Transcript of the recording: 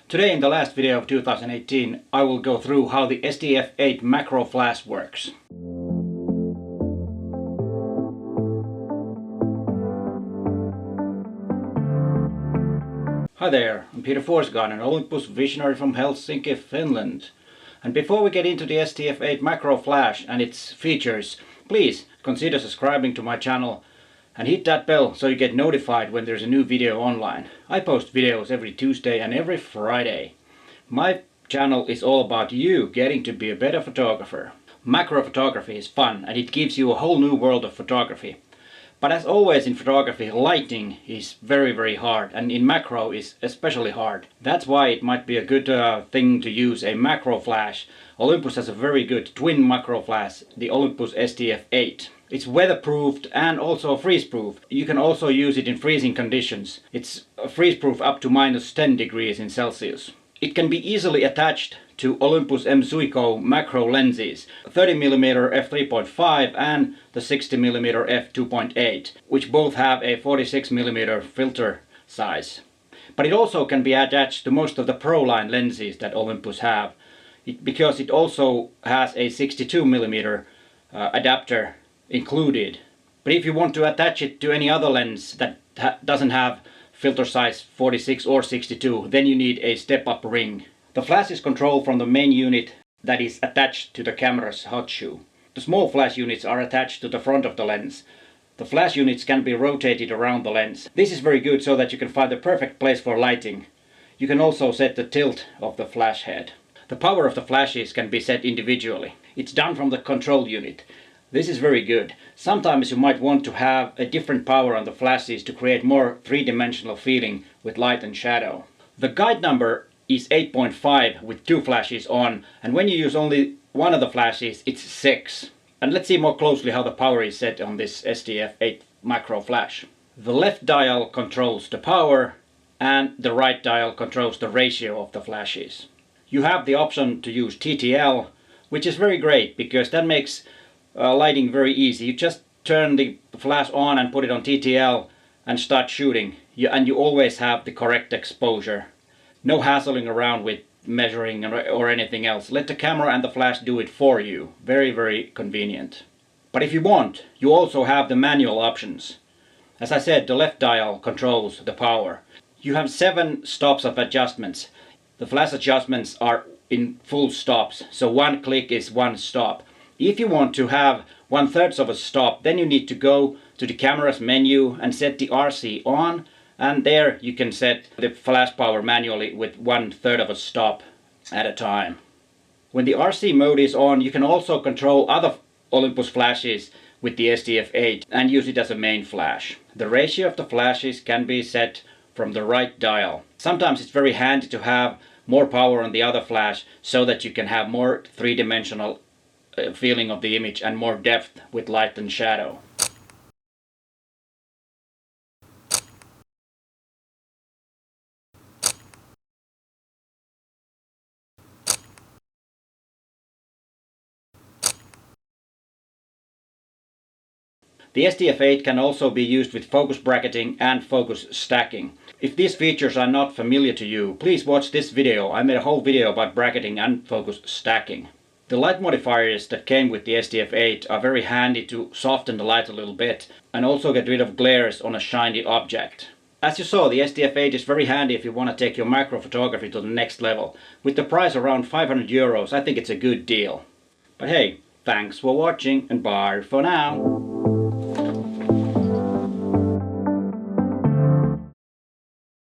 Today in the last video of 2018 I will go through how the STF-8 Macro Flash works. Hi there, I'm Peter Forsgård, an Olympus visionary from Helsinki, Finland. And before we get into the STF-8 Macro Flash and its features, please consider subscribing to my channel and hit that bell so you get notified when there's a new video online. I post videos every Tuesday and every Friday. My channel is all about you getting to be a better photographer. Macro photography is fun and it gives you a whole new world of photography. But as always in photography, lighting is very hard, and in macro is especially hard. That's why it might be a good thing to use a macro flash. Olympus has a very good twin macro flash, the Olympus STF-8. It's weatherproofed and also freeze-proof. You can also use it in freezing conditions. It's freeze-proof up to -10 degrees in Celsius. It can be easily attached to Olympus M Suico macro lenses, 30mm f3.5 and the 60mm f2.8, which both have a 46mm filter size. But it also can be attached to most of the Pro line lenses that Olympus have, because it also has a 62mm adapter included. But if you want to attach it to any other lens that doesn't have filter size 46 or 62, then you need a step-up ring. The flash is controlled from the main unit that is attached to the camera's hot shoe. The small flash units are attached to the front of the lens. The flash units can be rotated around the lens. This is very good so that you can find the perfect place for lighting. You can also set the tilt of the flash head. The power of the flashes can be set individually. It's done from the control unit. This is very good. Sometimes you might want to have a different power on the flashes to create more three-dimensional feeling with light and shadow. The guide number is 8.5 with 2 flashes on, and when you use only one of the flashes it's 6. And let's see more closely how the power is set on this STF-8 Macro Flash. The left dial controls the power and the right dial controls the ratio of the flashes. You have the option to use TTL, which is very great because that makes lighting very easy. You just turn the flash on and put it on TTL and start shooting. And you always have the correct exposure. No hassling around with measuring or anything else. Let the camera and the flash do it for you. Very convenient. But if you want, you also have the manual options. As I said, the left dial controls the power. You have 7 stops of adjustments. The flash adjustments are in full stops, so one click is one stop. If you want to have 1/3 of a stop, then you need to go to the camera's menu and set the RC on, and there you can set the flash power manually with 1/3 of a stop at a time. When the RC mode is on, you can also control other Olympus flashes with the STF-8 and use it as a main flash. The ratio of the flashes can be set from the right dial. Sometimes it's very handy to have more power on the other flash so that you can have more three-dimensional feeling of the image and more depth with light and shadow. The STF-8 can also be used with focus bracketing and focus stacking. If these features are not familiar to you, please watch this video. I made a whole video about bracketing and focus stacking. The light modifiers that came with the STF-8 are very handy to soften the light a little bit and also get rid of glares on a shiny object. As you saw, the STF-8 is very handy if you want to take your macro photography to the next level. With the price around 500 euros, I think it's a good deal. But hey, thanks for watching and bye for now.